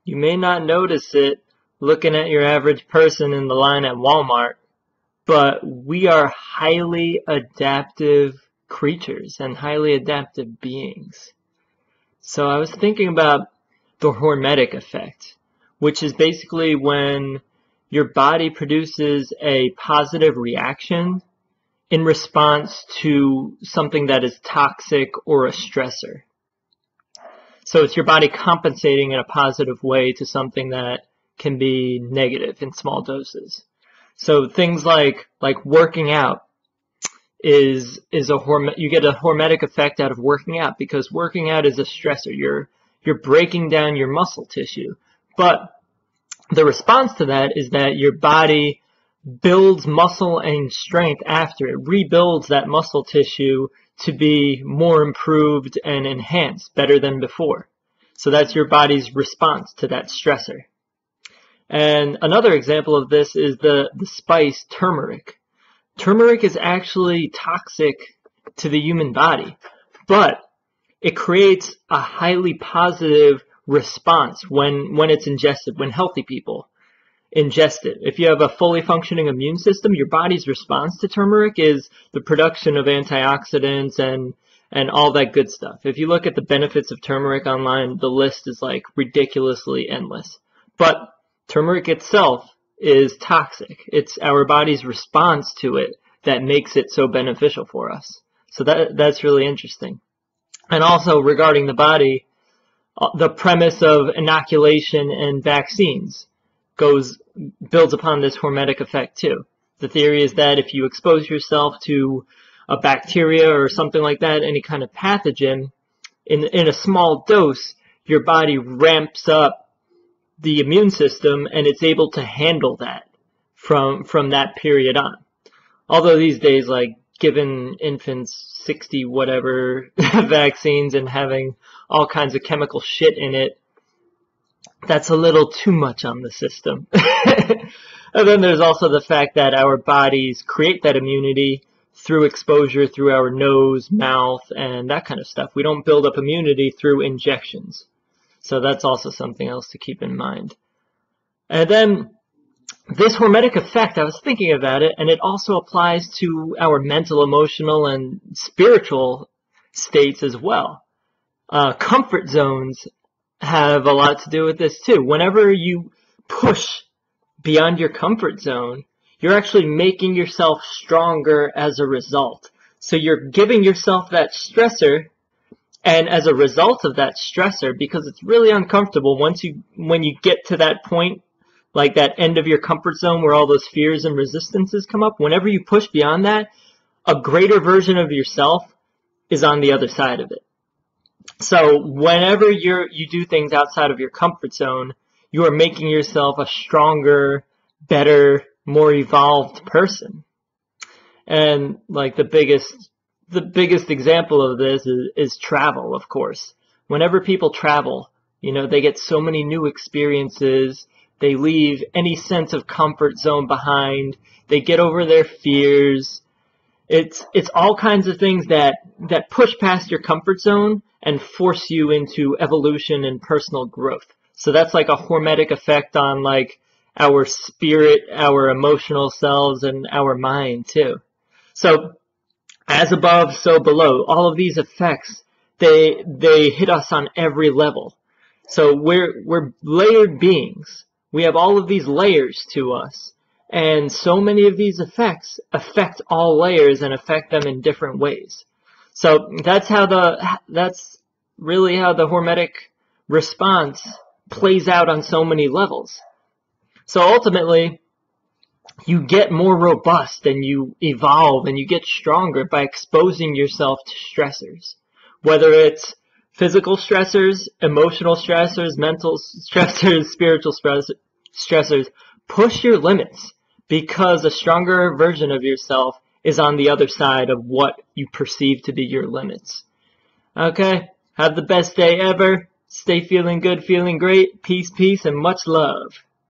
You may not notice it looking at your average person in the line at Walmart, but we are highly adaptive creatures and highly adaptive beings. So I was thinking about the hormetic effect, which is basically when your body produces a positive reaction in response to something that is toxic or a stressor. So it's your body compensating in a positive way to something that can be negative in small doses. So things like working out is you get a hormetic effect out of working out, because working out is a stressor. You're breaking down your muscle tissue. But the response to that is that your body builds muscle and strength after it, rebuilds that muscle tissue to be more improved and enhanced, better than before. So that's your body's response to that stressor. And another example of this is the spice turmeric. Turmeric is actually toxic to the human body, but it creates a highly positive response when it's ingested, when healthy people ingest it. If you have a fully functioning immune system, your body's response to turmeric is the production of antioxidants and all that good stuff. If you look at the benefits of turmeric online, the list is like ridiculously endless. But turmeric itself is toxic. It's our body's response to it that makes it so beneficial for us. So that's really interesting. And also regarding the body, the premise of inoculation and vaccines builds upon this hormetic effect too. The theory is that if you expose yourself to a bacteria or something like that, any kind of pathogen, in a small dose, your body ramps up the immune system and it's able to handle that from that period on. Although these days, like giving infants 60 whatever vaccines and having all kinds of chemical shit in it, that's a little too much on the system. And then there's also the fact that our bodies create that immunity through exposure, through our nose, mouth, and that kind of stuff. We don't build up immunity through injections. So that's also something else to keep in mind. And then this hormetic effect, I was thinking about it, and it also applies to our mental, emotional, and spiritual states as well. Comfort zones have a lot to do with this too. Whenever you push beyond your comfort zone, you're actually making yourself stronger as a result. So you're giving yourself that stressor, and as a result of that stressor, because it's really uncomfortable when you get to that point, like that end of your comfort zone where all those fears and resistances come up, whenever you push beyond that, a greater version of yourself is on the other side of it. So whenever you do things outside of your comfort zone, you are making yourself a stronger, better, more evolved person. And like the biggest example of this is travel, of course. Whenever people travel, they get so many new experiences. They leave any sense of comfort zone behind. They get over their fears. It's all kinds of things that push past your comfort zone and force you into evolution and personal growth. So that's like a hormetic effect on like our spirit, our emotional selves, and our mind too. So as above, so below. All of these effects, they hit us on every level. So we're layered beings. We have all of these layers to us. And so many of these effects affect all layers and affect them in different ways. So that's really how the hormetic response plays out on so many levels. So ultimately, you get more robust and you evolve and you get stronger by exposing yourself to stressors. Whether it's physical stressors, emotional stressors, mental stressors, spiritual stressors, push your limits, because a stronger version of yourself is on the other side of what you perceive to be your limits. Okay, have the best day ever. Stay feeling good, feeling great. Peace, peace, and much love.